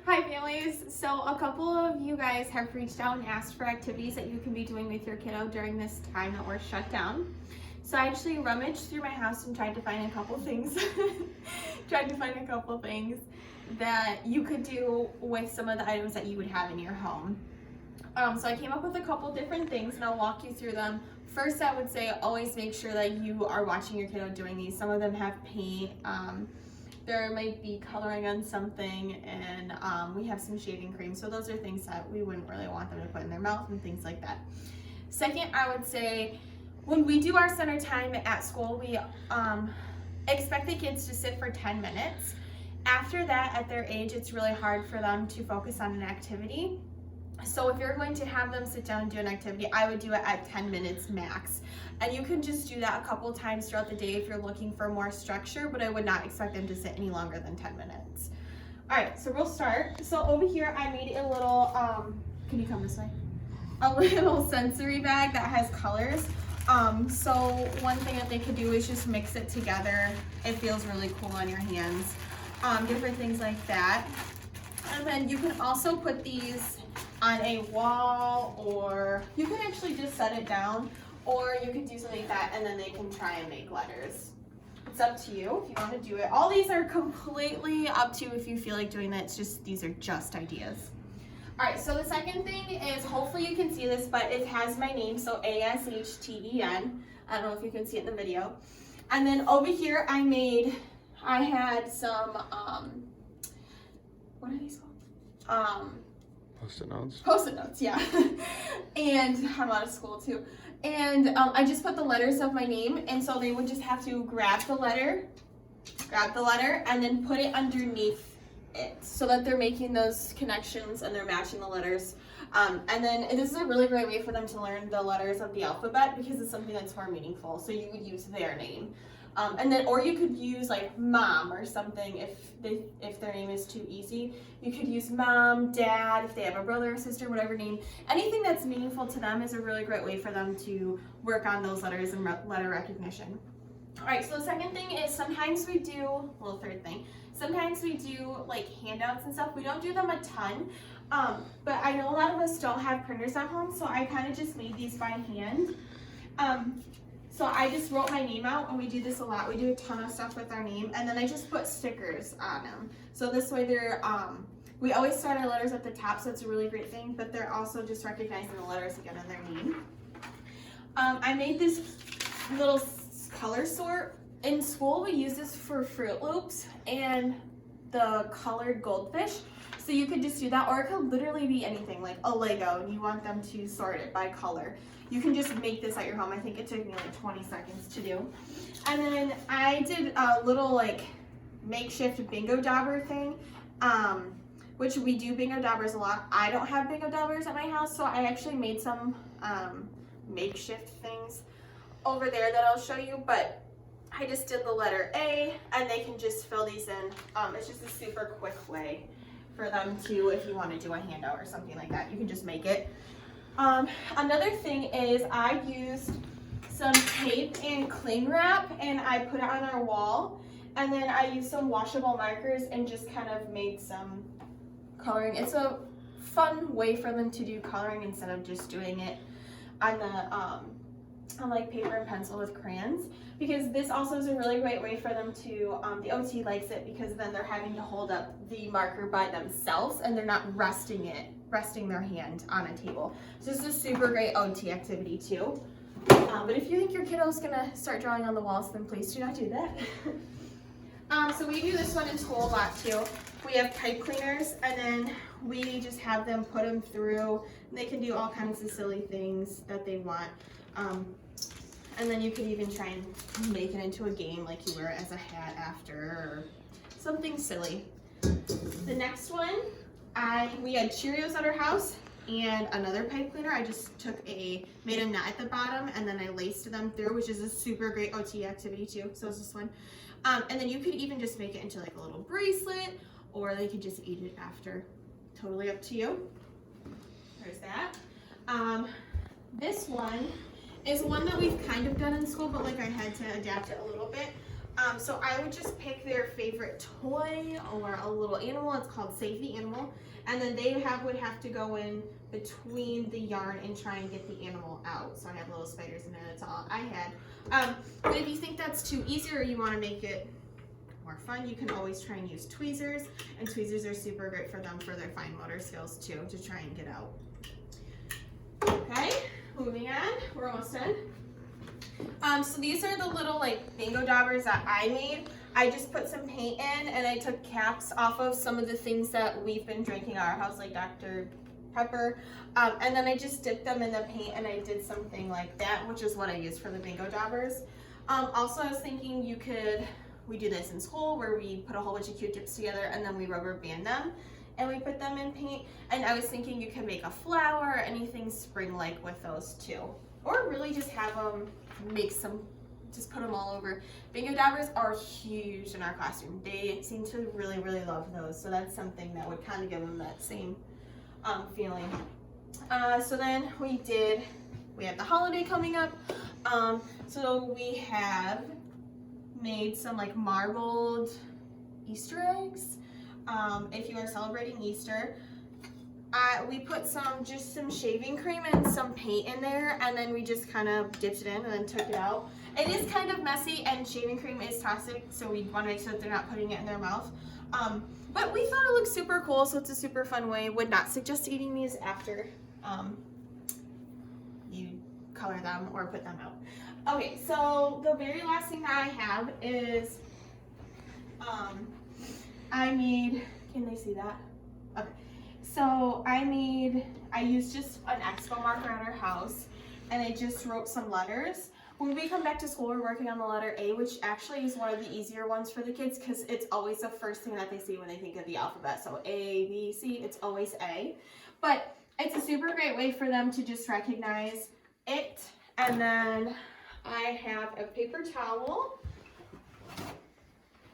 Hi families. So a couple of you guys have reached out and asked for activities that you can be doing with your kiddo during this time that we're shut down. So I actually rummaged through my house and tried to find a couple things that you could do with some of the items that you would have in your home. So I came up with a couple different things and I'll walk you through them. First, I would say always make sure that you are watching your kiddo doing these. Some of them have paint. There might be coloring on something, and we have some shaving cream. So those are things that we wouldn't really want them to put in their mouth and things like that. Second, I would say when we do our center time at school, we expect the kids to sit for 10 minutes. After that, at their age, it's really hard for them to focus on an activity. So if you're going to have them sit down and do an activity, I would do it at 10 minutes max. And you can just do that a couple times throughout the day if you're looking for more structure, but I would not expect them to sit any longer than 10 minutes. All right, so we'll start. So over here, I made a little, can you come this way? A little sensory bag that has colors. So one thing that they could do is just mix it together. It feels really cool on your hands. Different things like that. And then you can also put these on a wall, or you can actually just set it down, or you can do something like that and then they can try and make letters. It's up to you if you want to do it. All these are completely up to you if you feel like doing that. It's just, these are just ideas. All right, so the second thing is, hopefully you can see this, but it has my name, so ASHTEN. I don't know if you can see it in the video. And then over here I had some, what are these called? Post-it notes. Post-it notes, yeah. And I'm out of school too. And I just put the letters of my name, and so they would just have to grab the letter, and then put it underneath it so that they're making those connections and they're matching the letters. And then this is a really great way for them to learn the letters of the alphabet because it's something that's more meaningful. So you would use their name. And then, or you could use like mom or something if their name is too easy. You could use mom, dad, if they have a brother or sister, whatever name. Anything that's meaningful to them is a really great way for them to work on those letters and letter recognition. All right, so the second thing is sometimes we do like handouts and stuff. We don't do them a ton, but I know a lot of us don't have printers at home, so I kind of just made these by hand. So I just wrote my name out, and we do this a lot. We do a ton of stuff with our name, and then I just put stickers on them. So this way they're, we always start our letters at the top, so it's a really great thing, but they're also just recognizing the letters again in their name. I made this little color sort. In school, we use this for Fruit Loops and the colored goldfish. So you could just do that, or it could literally be anything, like a Lego, and you want them to sort it by color. You can just make this at your home. I think it took me like 20 seconds to do. And then I did a little like makeshift bingo dauber thing, which we do bingo daubers a lot. I don't have bingo daubers at my house, so I actually made some makeshift things over there that I'll show you, but I just did the letter A, and they can just fill these in. It's just a super quick way for them to, if you want to do a handout or something like that, you can just make it. Another thing is I used some tape and cling wrap, and I put it on our wall, and then I used some washable markers and just kind of made some coloring. It's a fun way for them to do coloring instead of just doing it on the on like paper and pencil with crayons, because this also is a really great way for them to, the OT likes it because then they're having to hold up the marker by themselves and they're not resting their hand on a table. So this is a super great OT activity too. But if you think your kiddo's gonna start drawing on the walls, then please do not do that. So we do this one in school a lot too. We have pipe cleaners, and then we just have them put them through, and they can do all kinds of silly things that they want. And then you could even try and make it into a game, like you wear it as a hat after, or something silly. The next one, we had Cheerios at our house and another pipe cleaner. I just made a knot at the bottom, and then I laced them through, which is a super great OT activity too. So is this one. And then you could even just make it into like a little bracelet, or they could just eat it after. Totally up to you. There's that. This one is one that we've kind of done in school, but like I had to adapt it a little bit. So I would just pick their favorite toy or a little animal. It's called Save the Animal. And then they would have to go in between the yarn and try and get the animal out. So I have little spiders in there. That's all I had. But if you think that's too easy or you want to make it more fun, you can always try and use tweezers. And tweezers are super great for them for their fine motor skills too, to try and get out. Okay, moving on. We're almost done. So these are the little like bingo daubers that I made. I just put some paint in and I took caps off of some of the things that we've been drinking at our house, like Dr. Pepper. And then I just dipped them in the paint and I did something like that, which is what I used for the bingo daubers. Also, I was thinking we do this in school where we put a whole bunch of Q-tips together and then we rubber band them and we put them in paint. And I was thinking you can make a flower or anything spring-like with those too. Or really just have them just put them all over. Bingo daubers are huge in our classroom. They seem to really, really love those. So that's something that would kind of give them that same feeling. So then we have the holiday coming up. So we have made some like marbled Easter eggs. If you are celebrating Easter. We put just some shaving cream and some paint in there, and then we just kind of dipped it in and then took it out. It is kind of messy, and shaving cream is toxic, so we want to make sure that they're not putting it in their mouth. But we thought it looked super cool, so it's a super fun way. Would not suggest eating these after you color them or put them out. Okay, so the very last thing that I have is can they see that? Okay. So I used just an expo marker at our house and I just wrote some letters. When we come back to school, we're working on the letter A, which actually is one of the easier ones for the kids because it's always the first thing that they see when they think of the alphabet. So A, B, C, it's always A. But it's a super great way for them to just recognize it. And then I have a paper towel.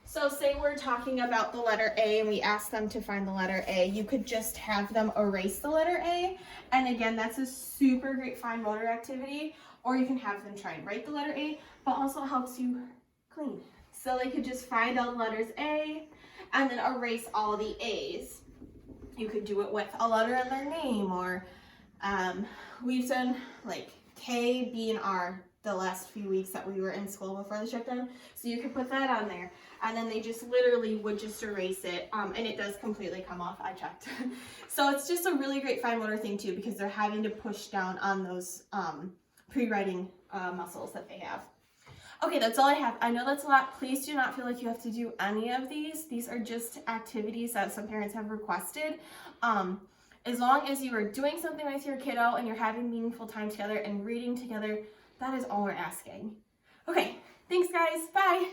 So say we're talking about the letter A and we ask them to find the letter A, you could just have them erase the letter A. And again, that's a super great fine motor activity. Or you can have them try and write the letter A, but also helps you clean. So they could just find all the letters A and then erase all the A's. You could do it with a letter in their name, or we've done like K, B, and R the last few weeks that we were in school before the shutdown. So you could put that on there. And then they just literally would just erase it. And it does completely come off, I checked. So it's just a really great fine motor thing too, because they're having to push down on those pre-writing muscles that they have. Okay, that's all I have. I know that's a lot. Please do not feel like you have to do any of these. These are just activities that some parents have requested. As long as you are doing something with your kiddo and you're having meaningful time together and reading together, that is all we're asking. Okay, thanks guys. Bye.